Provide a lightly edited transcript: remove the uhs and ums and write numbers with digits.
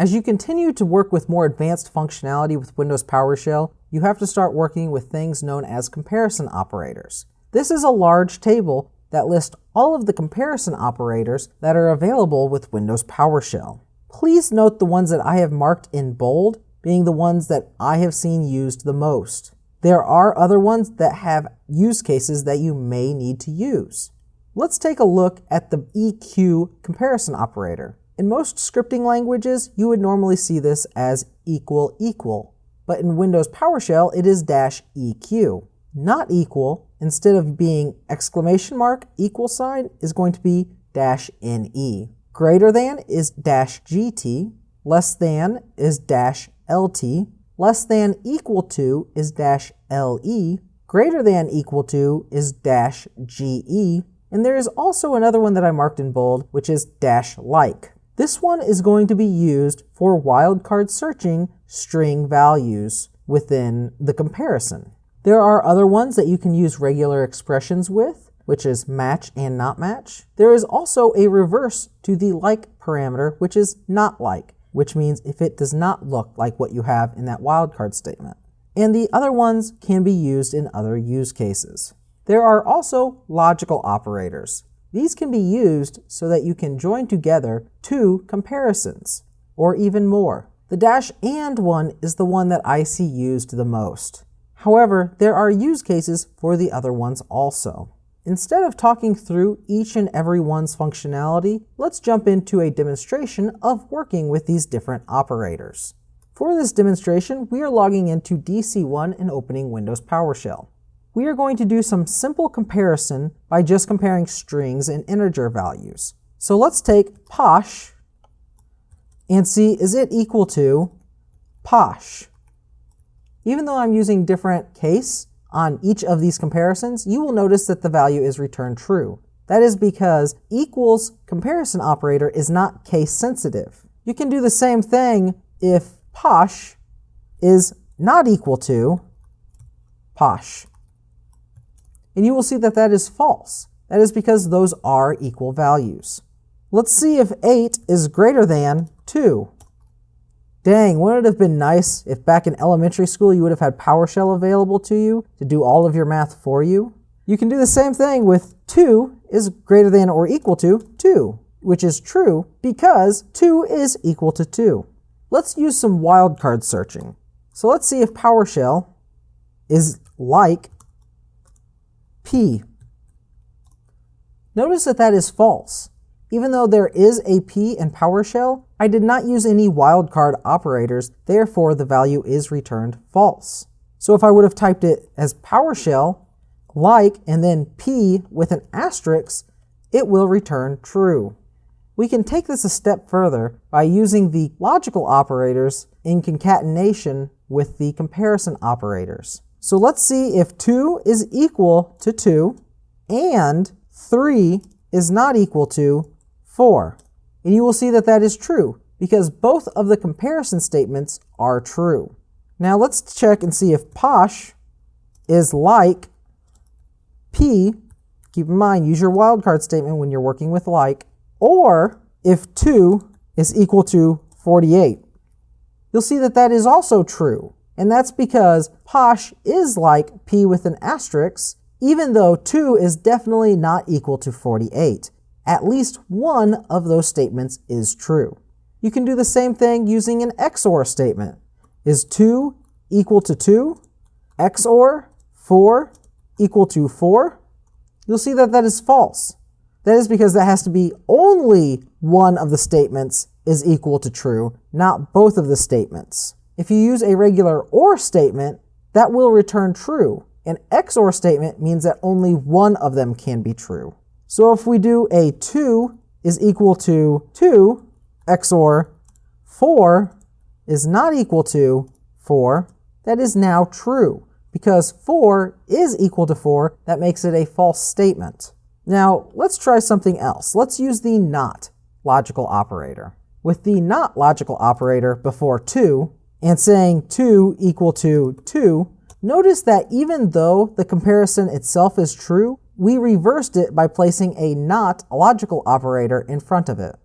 As you continue to work with more advanced functionality with Windows PowerShell, you have to start working with things known as comparison operators. This is a large table that lists all of the comparison operators that are available with Windows PowerShell. Please note the ones that I have marked in bold being the ones that I have seen used the most. There are other ones that have use cases that you may need to use. Let's take a look at the EQ comparison operator. In most scripting languages, you would normally see this as equal equal, but in Windows PowerShell, it is -EQ. Not equal, instead of being exclamation mark equal sign, is going to be -NE. Greater than is -GT, less than is -LT, less than equal to is -LE, greater than equal to is -GE, and there is also another one that I marked in bold, which is -like. This one is going to be used for wildcard searching string values within the comparison. There are other ones that you can use regular expressions with, which is match and not match. There is also a reverse to the like parameter, which is not like, which means if it does not look like what you have in that wildcard statement. And the other ones can be used in other use cases. There are also logical operators. These can be used so that you can join together two comparisons, or even more. The -and one is the one that I see used the most. However, there are use cases for the other ones also. Instead of talking through each and every one's functionality, let's jump into a demonstration of working with these different operators. For this demonstration, we are logging into DC1 and opening Windows PowerShell. We are going to do some simple comparison by just comparing strings and integer values. So let's take posh and see, is it equal to posh? Even though I'm using different case on each of these comparisons, you will notice that the value is returned true. That is because equals comparison operator is not case sensitive. You can do the same thing if posh is not equal to posh. And you will see that that is false. That is because those are equal values. Let's see if 8 is greater than 2. Dang, wouldn't it have been nice if back in elementary school you would have had PowerShell available to you to do all of your math for you? You can do the same thing with 2 is greater than or equal to 2, which is true because 2 is equal to 2. Let's use some wildcard searching. So let's see if PowerShell is like P. Notice that that is false. Even though there is a P in PowerShell, I did not use any wildcard operators, therefore the value is returned false. So if I would have typed it as PowerShell, like, and then P with an asterisk, it will return true. We can take this a step further by using the logical operators in concatenation with the comparison operators. So let's see if 2 is equal to 2 and 3 is not equal to 4. And you will see that that is true because both of the comparison statements are true. Now let's check and see if posh is like P. Keep in mind, use your wildcard statement when you're working with like, or if 2 is equal to 48. You'll see that that is also true. And that's because posh is like P with an asterisk, even though 2 is definitely not equal to 48. At least one of those statements is true. You can do the same thing using an XOR statement. Is 2 equal to 2? XOR 4 equal to 4? You'll see that that is false. That is because that has to be only one of the statements is equal to true, not both of the statements. If you use a regular OR statement, that will return true. An XOR statement means that only one of them can be true. So if we do a 2 is equal to 2, XOR 4 is not equal to 4, that is now true. Because 4 is equal to 4, that makes it a false statement. Now, let's try something else. Let's use the NOT logical operator. With the NOT logical operator before 2, and saying 2 equal to 2, notice that even though the comparison itself is true, we reversed it by placing a NOT logical operator in front of it.